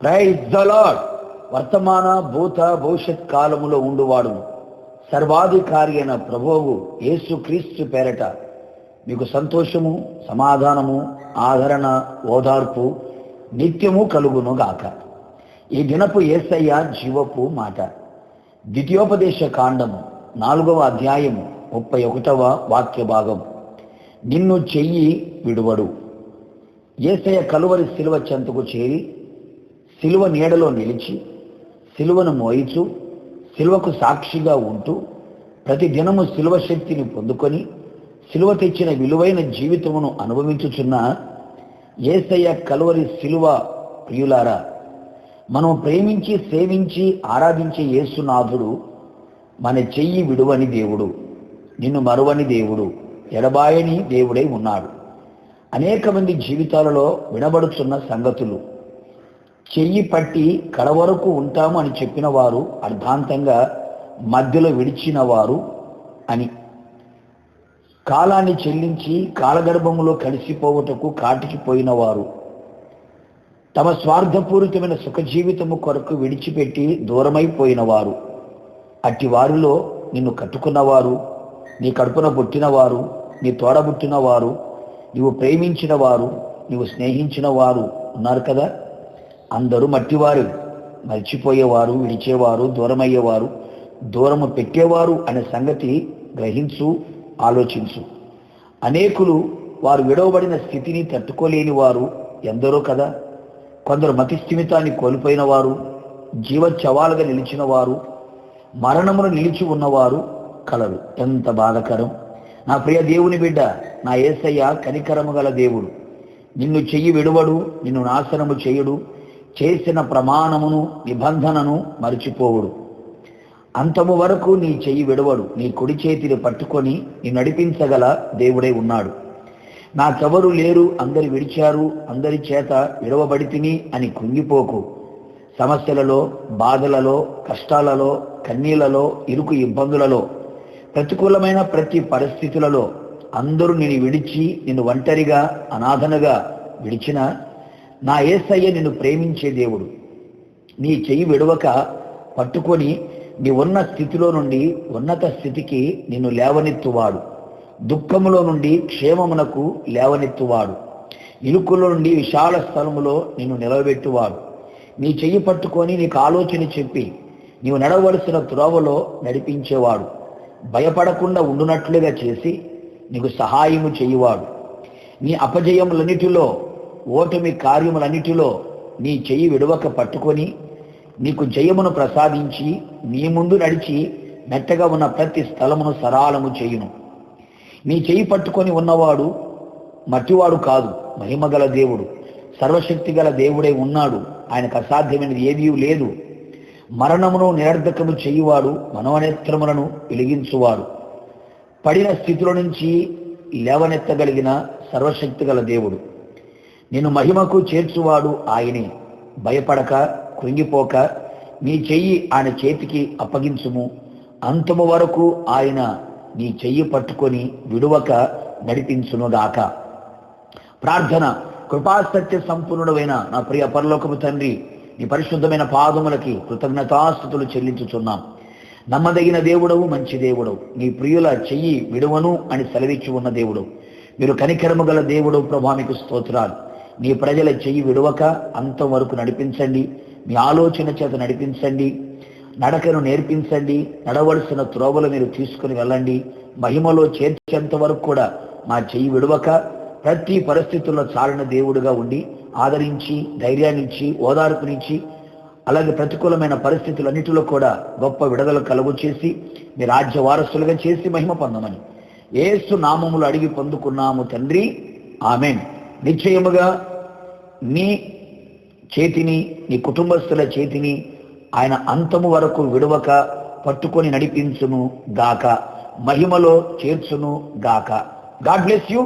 Praise the lord. వర్తమాన భూత భవిష్యత్ కాలములో ఉండువాడు సర్వాధికారి అయిన ప్రభువు యేసు క్రీస్తు పేరట మీకు సంతోషము, సమాధానము, ఆదరణ, ఓదార్పు నిత్యము కలుగును గాక. ఈ దినపు యేసయ్య జీవపు మాట. ద్వితీయోపదేశ కాండము 4వ అధ్యాయము 31వ వాక్య భాగం. నిన్ను చెయ్యి విడువడు. యేసయ్య కలువరి శిలువ చెంతకు చేరి శిలువ నీడలో నిలిచి శిలువను మోయిచు శిలువకు సాక్షిగా ఉంటూ ప్రతి దినము శిలువ శక్తిని పొందుకొని శిలువ తెచ్చిన విలువైన జీవితమును అనుభవించుచున్న యేసయ్య కలువరి శిలువ ప్రియులారా, మనం ప్రేమించి సేవించి ఆరాధించే యేసునాథుడు మన చెయ్యి విడువని దేవుడు, నిన్ను మరువని దేవుడు, ఎడబాయని దేవుడై ఉన్నాడు. అనేక మంది జీవితాలలో వినబడుచున్న సంగతులు, చెయ్యి పట్టి కడవరకు ఉంటాము అని చెప్పిన వారు అర్ధాంతంగా మధ్యలో విడిచిన వారు అని, కాలాన్ని చెల్లించి కాలగర్భములో కలిసిపోవుటకు కాటికి పోయిన వారు, తమ స్వార్థపూరితమైన సుఖ జీవితము కొరకు విడిచిపెట్టి దూరమైపోయిన వారు, అట్టి వారిలో నిన్ను కట్టుకున్నవారు, నీ కడుపున పుట్టినవారు, నీ తోడబుట్టిన వారు, నీవు ప్రేమించిన వారు, నీవు స్నేహించిన వారు ఉన్నారు కదా. అందరూ మట్టివారు, మర్చిపోయేవారు, విడిచేవారు, దూరమయ్యేవారు, దూరము పెట్టేవారు అనే సంగతి గ్రహించు, ఆలోచించు. అనేకులు వారు విడవబడిన స్థితిని తట్టుకోలేని వారు ఎందరో కదా. కొందరు మతి స్థిమితాన్ని కోల్పోయిన వారు, జీవచ్చవాలుగా నిలిచిన వారు, మరణమును నిలిచి ఉన్నవారు కలరు. ఎంత బాధకరం! నా ప్రియ దేవుని బిడ్డ, నా యేసయ్య కనికరము గల దేవుడు. నిన్ను చెయ్యి విడువడు, నిన్ను నాశనము చేయుడు, చేసిన ప్రమాణమును నిబంధనను మరిచిపోవుడు. అంతము వరకు నీ చెయ్యి విడవడు, నీ కుడి చేతిని పట్టుకొని నీ నడిపించగల దేవుడై ఉన్నాడు. నాకెవరు లేరు, అందరు విడిచారు, అందరి చేత విడవబడితిని అని కుంగిపోకు. సమస్యలలో, బాధలలో, కష్టాలలో, కన్నీళ్లలో, ఇరుకు ఇబ్బందులలో, ప్రతికూలమైన ప్రతి పరిస్థితులలో అందరూ నిన్ను విడిచి నిన్ను ఒంటరిగా అనాథనగా విడిచిన నా యేసయ్య నిన్ను ప్రేమించే దేవుడు. నీ చెయ్యి విడవక పట్టుకొని నీ ఉన్న స్థితిలో నుండి ఉన్నత స్థితికి నిన్ను లేవనెత్తువాడు. దుఃఖములో నుండి క్షేమమునకు లేవనెత్తువాడు. ఇరుకులో నుండి విశాల స్థలములో నిన్ను నిలవబెట్టువాడు. నీ చెయ్యి పట్టుకొని నీకు ఆలోచన చెప్పి నీవు నడవలసిన త్రోవలో నడిపించేవాడు. భయపడకుండా ఉండునట్లుగా చేసి నీకు సహాయము చేయువాడు. నీ అపజయములన్నిటిలో, ఓటమి కార్యములన్నిటిలో నీ చెయ్యి విడవక పట్టుకొని నీకు జయమును ప్రసాదించి నీ ముందు నడిచి మెట్టగా ఉన్న ప్రతి స్థలమును సరాలము చేయును. నీ చెయ్యి పట్టుకొని ఉన్నవాడు మట్టివాడు కాదు, మహిమగల దేవుడు, సర్వశక్తి గల దేవుడే ఉన్నాడు. ఆయనకు అసాధ్యమైనది ఏదీ లేదు. మరణమును నిరర్ధకము చేయువాడు, మనోనేత్రములను వెలిగించువాడు. పడిన స్థితిలో నుంచి లేవనెత్తగలిగిన సర్వశక్తి గల దేవుడు. నిన్ను మహిమకు చేర్చువాడు ఆయనే. భయపడక, కృంగిపోక నీ చెయ్యి ఆయన చేతికి అప్పగించుము. అంతము వరకు ఆయన నీ చెయ్యి పట్టుకొని విడువక నడిపించునుగాక. ప్రార్థన. కృపాసత్య సంపూర్ణుడైన నా ప్రియ పరలోకపు తండ్రి, నీ పరిశుద్ధమైన పాదములకి కృతజ్ఞతాస్తుతులు చెల్లించుచున్నాం. నమ్మదగిన దేవుడవు, మంచి దేవుడవు, నీ ప్రియుల చెయ్యి విడువను అని సెలవిచ్చి ఉన్న దేవుడు. మీరు కనికరము గల దేవుడు ప్రభా, మీకు స్తోత్రాలు. నీ ప్రజల చెయ్యి విడువక అంతం వరకు నడిపించండి. మీ ఆలోచన చేత నడిపించండి. నడకను నేర్పించండి. నడవలసిన త్రోవలు మీరు తీసుకుని వెళ్ళండి. మహిమలో చేర్చేంత వరకు కూడా మా చెయ్యి విడువక ప్రతి పరిస్థితుల్లో చాలిన దేవుడుగా ఉండి ఆదరించి, ధైర్యాన్నిచ్చి, ఓదార్పునిచ్చి, అలాగే ప్రతికూలమైన పరిస్థితులన్నిటిలో కూడా గొప్ప విడుదల కలుగు చేసి మీ రాజ్య వారసులుగా చేసి మహిమ పొందమని యేసు నామములు అడిగి పొందుకున్నాము తండ్రి, ఆమేన్. నిశ్చయముగా నీ చేతిని, నీ కుటుంబస్తుల చేతిని ఆయన అంతము వరకు విడవక పట్టుకొని నడిపించును గాక, మహిమలో చేర్చును గాక. God bless you.